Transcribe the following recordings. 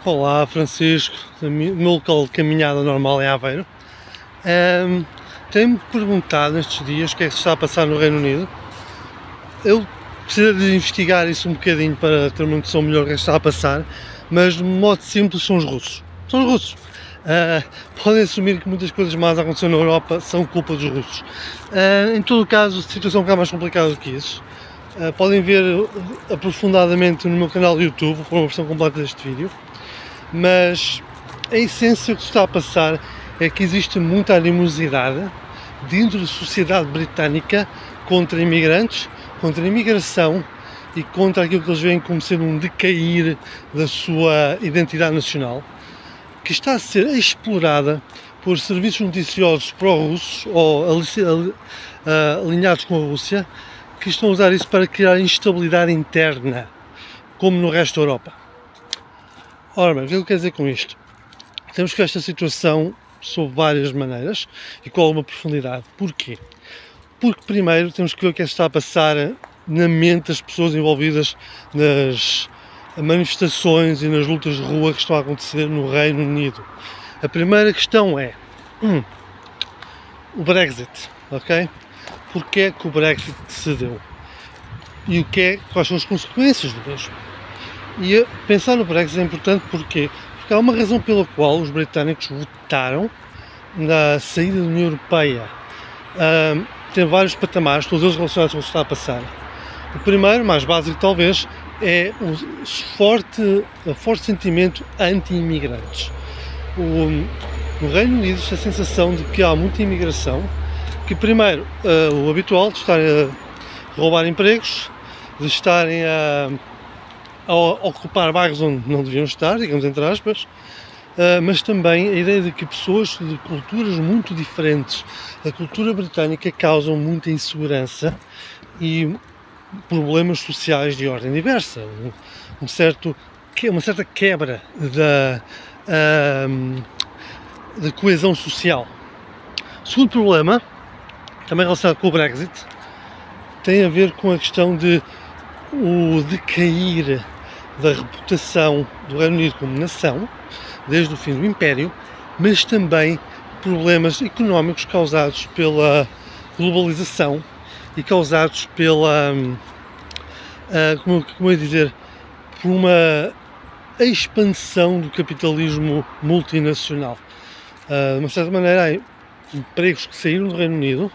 Olá, Francisco, do meu local de caminhada normal em Aveiro. Tenho-me perguntado nestes dias o que é que se está a passar no Reino Unido. Eu preciso de investigar isso um bocadinho para ter uma noção melhor do que é que está a passar, mas de modo simples são os russos. São os russos. Podem assumir que muitas coisas más aconteceram na Europa são culpa dos russos. Em todo o caso, a situação é um bocado mais complicada do que isso. Podem ver aprofundadamente no meu canal do YouTube, com uma versão completa deste vídeo. Mas a essência que está a passar é que existe muita animosidade dentro da sociedade britânica contra imigrantes, contra a imigração e contra aquilo que eles veem como sendo um decair da sua identidade nacional, que está a ser explorada por serviços noticiosos pró-russos ou alinhados com a Rússia, que estão a usar isso para criar instabilidade interna, como no resto da Europa. Ora bem, o que eu quero dizer com isto? Temos que ver esta situação sob várias maneiras e com alguma profundidade. Porquê? Porque primeiro temos que ver o que é que está a passar na mente das pessoas envolvidas nas manifestações e nas lutas de rua que estão a acontecer no Reino Unido. A primeira questão é o Brexit, ok? Porquê é que o Brexit se deu? E quais são as consequências do mesmo? E pensar no Brexit é importante porque há uma razão pela qual os britânicos votaram na saída da União Europeia. Tem vários patamares, todos eles relacionados com o que está a passar. O primeiro, mais básico talvez, é o forte sentimento anti-imigrantes. No Reino Unido existe a sensação de que há muita imigração, que primeiro, o habitual de estarem a roubar empregos, de estarem a ocupar bairros onde não deviam estar, digamos entre aspas, mas também a ideia de que pessoas de culturas muito diferentes da cultura britânica causam muita insegurança e problemas sociais de ordem diversa, uma certa quebra da coesão social. O segundo problema, também relacionado com o Brexit, tem a ver com a questão de o decair da reputação do Reino Unido como nação, desde o fim do Império, mas também problemas económicos causados pela globalização e causados pela, como é dizer, por uma expansão do capitalismo multinacional. De uma certa maneira, há empregos que saíram do Reino Unido,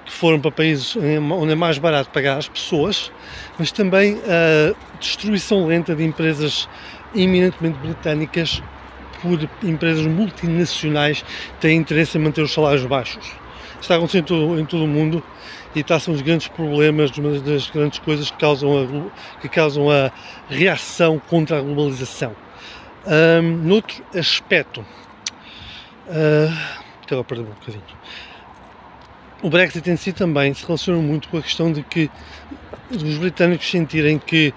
que foram para países onde é mais barato pagar as pessoas, mas também a destruição lenta de empresas eminentemente britânicas por empresas multinacionais que têm interesse em manter os salários baixos. Está acontecendo em todo o mundo e está a ser um dos grandes problemas, uma das grandes coisas que causam a reação contra a globalização. Noutro aspecto, agora perdi-me um bocadinho. O Brexit em si também se relaciona muito com a questão de que os britânicos sentirem que,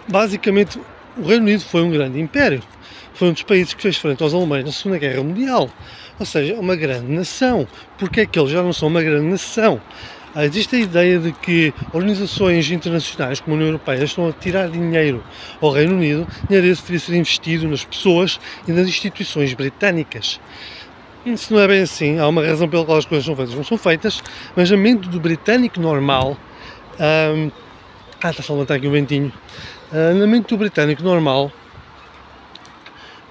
basicamente, o Reino Unido foi um grande império. Foi um dos países que fez frente aos alemães na Segunda Guerra Mundial. Ou seja, é uma grande nação. Porque é que eles já não são uma grande nação? Existe a ideia de que organizações internacionais como a União Europeia estão a tirar dinheiro ao Reino Unido, dinheiro esse deveria ser investido nas pessoas e nas instituições britânicas. Isso não é bem assim, há uma razão pela qual as coisas são feitas ou não são feitas, mas a mente do britânico normal, está-se a levantar aqui um ventinho, na mente do britânico normal,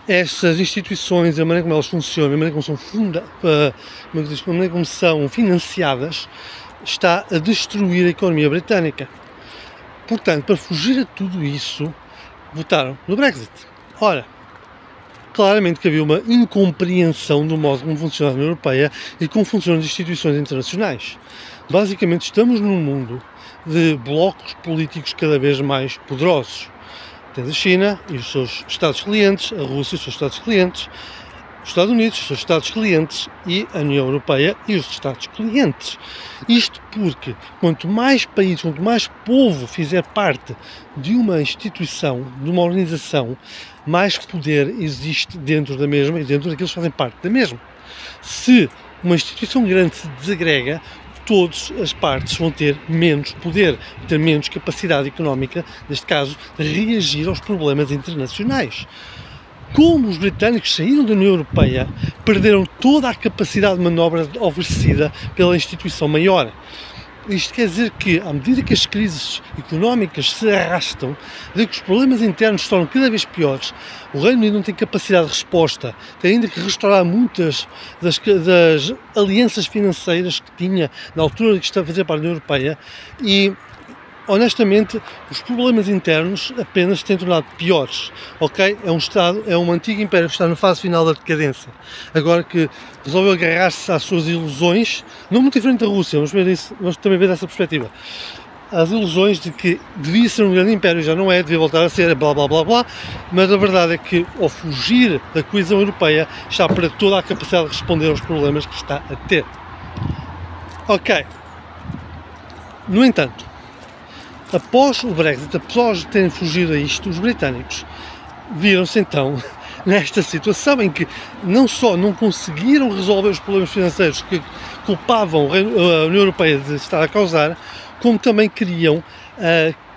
estas instituições, a maneira como elas funcionam, a maneira como são financiadas, está a destruir a economia britânica. Portanto, para fugir a tudo isso, votaram no Brexit. Ora, claramente que havia uma incompreensão do modo como funciona a União Europeia e como funcionam as instituições internacionais. Basicamente, estamos num mundo de blocos políticos cada vez mais poderosos. Tens a China e os seus Estados clientes, a Rússia e os seus Estados clientes, os Estados Unidos e os seus Estados clientes e a União Europeia e os Estados clientes. Isto porque quanto mais países, quanto mais povo fizer parte de uma instituição, de uma organização, mais poder existe dentro da mesma e dentro daqueles que fazem parte da mesma. Se uma instituição grande se desagrega, todas as partes vão ter menos poder, ter menos capacidade económica, neste caso, de reagir aos problemas internacionais. Como os britânicos saíram da União Europeia, perderam toda a capacidade de manobra oferecida pela instituição maior. Isto quer dizer que, à medida que as crises económicas se arrastam, que os problemas internos se tornam cada vez piores, o Reino Unido não tem capacidade de resposta, tem ainda que restaurar muitas das alianças financeiras que tinha na altura que estava a fazer para a União Europeia e, honestamente, os problemas internos apenas têm tornado piores, ok? É um antigo império que está na fase final da decadência. Agora que resolveu agarrar-se às suas ilusões, não muito diferente da Rússia, vamos também ver dessa perspectiva. As ilusões de que devia ser um grande império, já não é, devia voltar a ser, blá blá blá blá, mas a verdade é que, ao fugir da coesão europeia, está para toda a capacidade de responder aos problemas que está a ter. Ok. No entanto, após o Brexit, após terem fugido a isto, os britânicos viram-se então nesta situação em que não só não conseguiram resolver os problemas financeiros que culpavam a União Europeia de estar a causar, como também queriam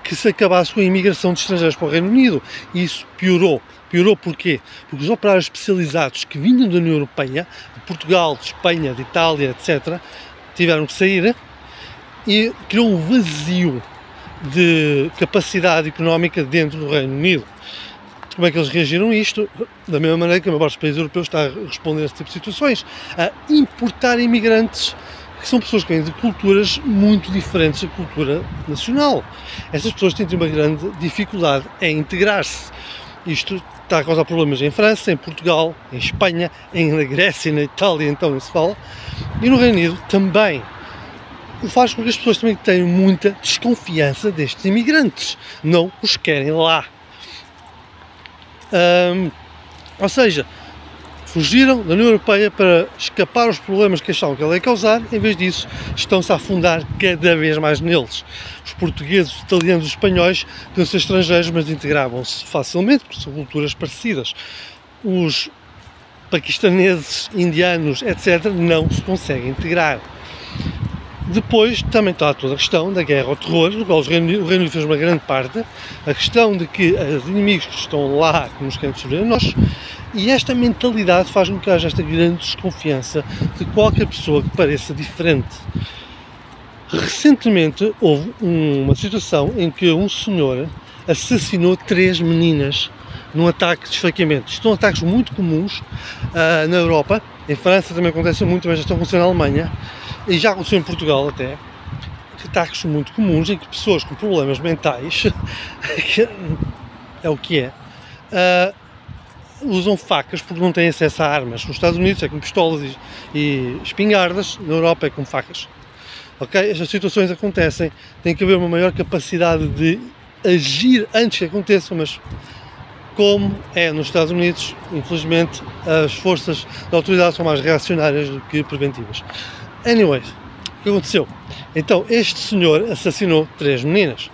que se acabasse com a imigração de estrangeiros para o Reino Unido. E isso piorou. Piorou porquê? Porque os operários especializados que vinham da União Europeia, de Portugal, de Espanha, de Itália, etc., tiveram que sair e criou um vazio de capacidade económica dentro do Reino Unido. Como é que eles reagiram a isto? Da mesma maneira que a maior parte dos países europeus está a responder a este tipo de situações, a importar imigrantes, que são pessoas que vêm de culturas muito diferentes da cultura nacional. Essas pessoas têm uma grande dificuldade em integrar-se. Isto está a causar problemas em França, em Portugal, em Espanha, na Grécia, na Itália, então nem se fala, e no Reino Unido também. O faz com que as pessoas também tenham muita desconfiança destes imigrantes, não os querem lá. Ou seja, fugiram da União Europeia para escapar aos problemas que achavam que ela ia causar, em vez disso estão-se a afundar cada vez mais neles. Os portugueses, os italianos, os espanhóis podiam ser estrangeiros, mas integravam-se facilmente, porque são culturas parecidas. Os paquistaneses, indianos, etc., não se conseguem integrar. Depois também está toda a questão da guerra ao terror, no qual o Reino Unido fez uma grande parte, a questão de que os inimigos que estão lá que nos querem destruir a nós, e esta mentalidade faz com que haja esta grande desconfiança de qualquer pessoa que pareça diferente. Recentemente houve uma situação em que um senhor assassinou 3 meninas num ataque de esfaqueamento. Isto são ataques muito comuns na Europa, em França também acontece muito, mas já estão acontecendo na Alemanha, e já aconteceu em Portugal até, ataques muito comuns em que pessoas com problemas mentais, que é o que é, usam facas porque não têm acesso a armas. Nos Estados Unidos é com pistolas e espingardas, na Europa é com facas. Ok? Estas situações acontecem, tem que haver uma maior capacidade de agir antes que aconteçam, mas como é nos Estados Unidos, infelizmente, as forças da autoridade são mais reacionárias do que preventivas. Anyways, o que aconteceu? Então, este senhor assassinou 3 meninas.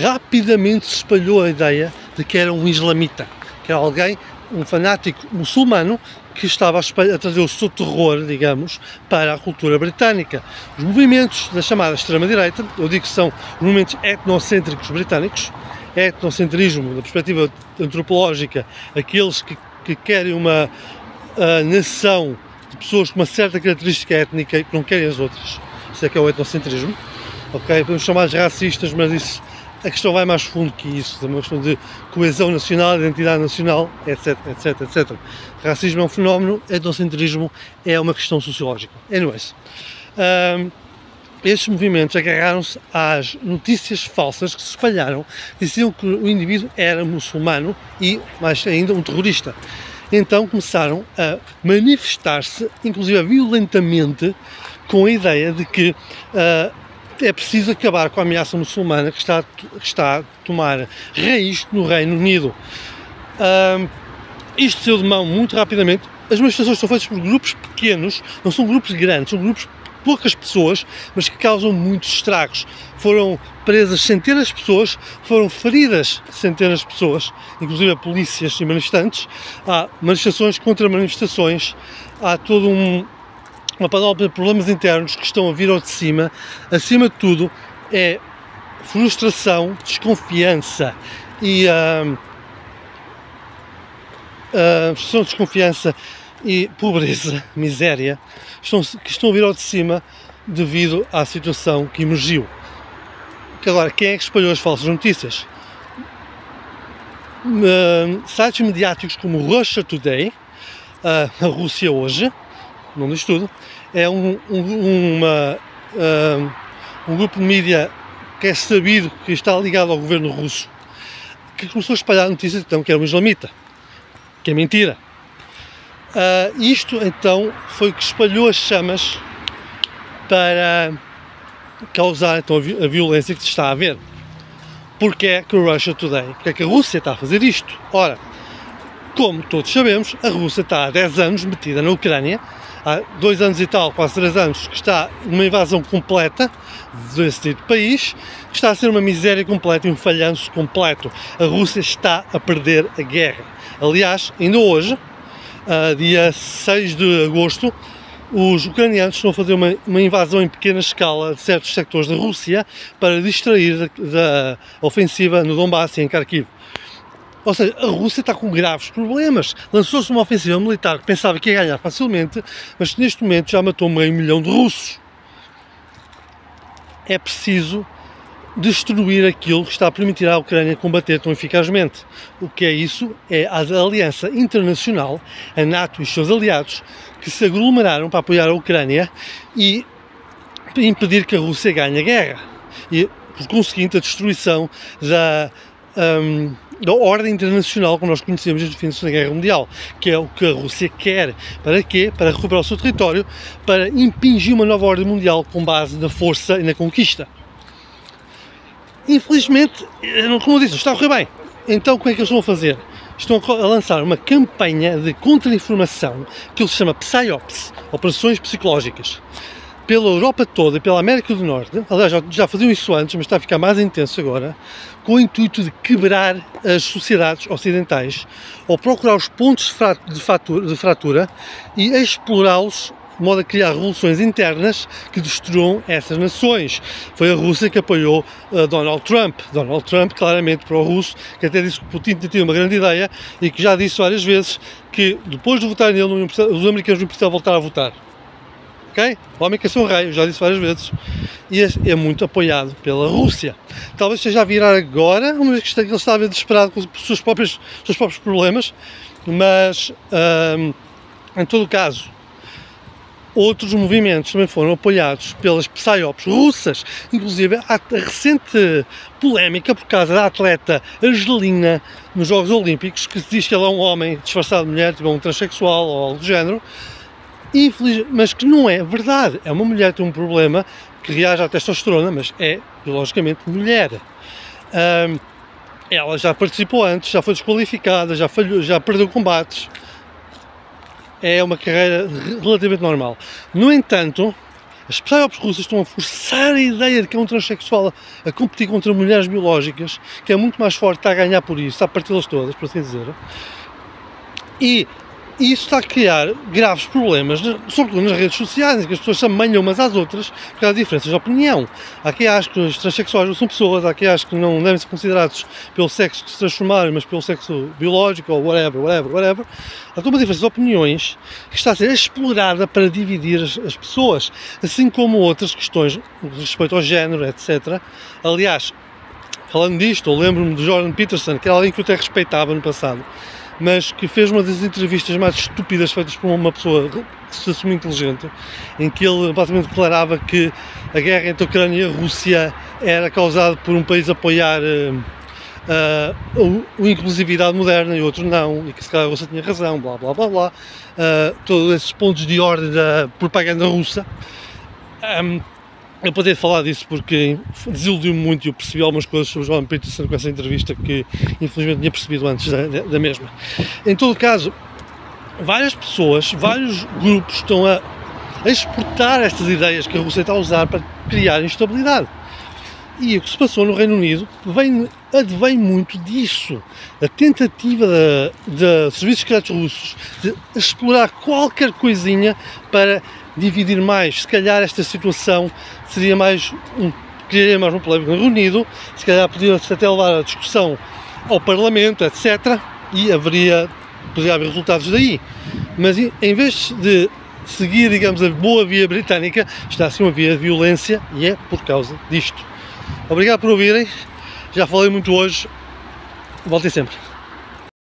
Rapidamente se espalhou a ideia de que era um islamita, que era alguém, um fanático muçulmano, que estava a trazer o seu terror, digamos, para a cultura britânica. Os movimentos da chamada extrema-direita, eu digo que são movimentos etnocêntricos britânicos, etnocentrismo, da perspectiva antropológica, aqueles que querem uma nação de pessoas com uma certa característica étnica e que não querem as outras. Isso é que é o etnocentrismo. Ok? Podemos chamar-los racistas, mas isso, a questão vai mais fundo que isso. É uma questão de coesão nacional, identidade nacional, etc, etc, etc. Racismo é um fenómeno, etnocentrismo é uma questão sociológica. Anyways, estes movimentos agarraram-se às notícias falsas que se espalharam, diziam que o indivíduo era muçulmano e, mais ainda, um terrorista. Então começaram a manifestar-se, inclusive violentamente, com a ideia de que é preciso acabar com a ameaça muçulmana que está a tomar raiz no Reino Unido. Isto saiu de mão muito rapidamente. As manifestações são feitas por grupos pequenos, não são grupos grandes, são grupos de poucas pessoas, mas que causam muitos estragos. Foram presas centenas de pessoas, foram feridas centenas de pessoas, inclusive a polícias e manifestantes. Há manifestações contra manifestações, há todo uma panóplia de problemas internos que estão a vir ao de cima. Acima de tudo, é frustração, desconfiança e frustração, desconfiança e pobreza, miséria, que estão a vir ao de cima devido à situação que emergiu. Agora, quem é que espalhou as falsas notícias? Sites mediáticos como Russia Today, a Rússia hoje, não diz tudo, é um grupo de mídia que é sabido que está ligado ao governo russo, que começou a espalhar notícias então que era uma islamita, que é mentira. Isto então foi o que espalhou as chamas para causar então a violência que se está a ver. Porque é que o Russia Today, porque é que a Rússia está a fazer isto? Ora, como todos sabemos, a Rússia está há 10 anos metida na Ucrânia, há 2 anos e tal, quase 3 anos, que está numa invasão completa desse dito país, que está a ser uma miséria completa e um falhanço completo. A Rússia está a perder a guerra. Aliás, ainda hoje, dia 6 de agosto, os ucranianos estão a fazer uma invasão em pequena escala de certos sectores da Rússia para distrair da ofensiva no Donbass e em Kharkiv. Ou seja, a Rússia está com graves problemas. Lançou-se uma ofensiva militar que pensava que ia ganhar facilmente, mas que neste momento já matou 500 mil de russos. É preciso destruir aquilo que está a permitir à Ucrânia combater tão eficazmente. O que é isso? É a aliança internacional, a NATO e os seus aliados, que se aglomeraram para apoiar a Ucrânia e impedir que a Rússia ganhe a guerra. E, por conseguinte, a destruição da ordem internacional como nós conhecemos desde o fim da Segunda Guerra Mundial, que é o que a Rússia quer. Para quê? Para recuperar o seu território, para impingir uma nova ordem mundial com base na força e na conquista. Infelizmente, como eu disse, está a correr bem. Então, como é que eles estão a fazer? Estão a lançar uma campanha de contra-informação que ele se chama PSYOPs, Operações Psicológicas, pela Europa toda e pela América do Norte. Aliás, já faziam isso antes, mas está a ficar mais intenso agora, com o intuito de quebrar as sociedades ocidentais ou procurar os pontos de fratura e explorá-los de modo a criar revoluções internas que destruam essas nações. Foi a Rússia que apoiou Donald Trump. Donald Trump, claramente pró-russo, que até disse que Putin tinha tido uma grande ideia e que já disse várias vezes que depois de votar nele, os americanos não precisam voltar a votar. Ok? O homem quer ser um rei, já disse várias vezes. E é muito apoiado pela Rússia. Talvez esteja a virar agora, uma vez que ele está a ver desesperado com os seus próprios problemas, mas em todo o caso, outros movimentos também foram apoiados pelas PSYOPs russas, inclusive a recente polémica por causa da atleta Angelina nos Jogos Olímpicos, que diz que ela é um homem disfarçado de mulher, tipo um transexual ou algo do género, mas que não é verdade. É uma mulher que tem um problema que reage à testosterona, mas é biologicamente mulher. Ela já participou antes, já foi desqualificada, já falhou, já perdeu combates. É uma carreira relativamente normal. No entanto, as PSYOPs russas estão a forçar a ideia de que é um transexual a competir contra mulheres biológicas, que é muito mais forte, está a ganhar por isso, está a parti-las todas, por assim dizer. E isso está a criar graves problemas, sobretudo nas redes sociais, em que as pessoas se amanham umas às outras por causa de diferenças de opinião. Há quem acha que os transexuais não são pessoas, há quem acha que não devem ser considerados pelo sexo que se transformaram, mas pelo sexo biológico ou whatever. Há uma diferença de opiniões que está a ser explorada para dividir as pessoas, assim como outras questões respeito ao género, etc. Aliás, falando disto, eu lembro-me de Jordan Peterson, que era alguém que eu até respeitava no passado, mas que fez uma das entrevistas mais estúpidas feitas por uma pessoa que se assumiu inteligente, em que ele basicamente declarava que a guerra entre a Ucrânia e a Rússia era causada por um país apoiar a inclusividade moderna e outro não, e que se calhar a Rússia tinha razão, blá blá blá blá, todos esses pontos de ordem da propaganda russa. Eu poderia falar disso porque desiludiu-me muito e eu percebi algumas coisas sobre Jordan Peterson com essa entrevista que infelizmente tinha percebido antes da mesma. Em todo caso, várias pessoas, vários grupos estão a exportar estas ideias que a Rússia está a usar para criar instabilidade. E o que se passou no Reino Unido advém muito disso. A tentativa de serviços secretos russos de explorar qualquer coisinha para dividir mais, se calhar esta situação seria mais criaria mais um problema no Reino Unido, se calhar podia-se até levar a discussão ao Parlamento, etc. E poderia haver resultados daí. Mas em vez de seguir, digamos, a boa via britânica, está assim uma via de violência e é por causa disto. Obrigado por ouvirem, já falei muito hoje, voltem sempre.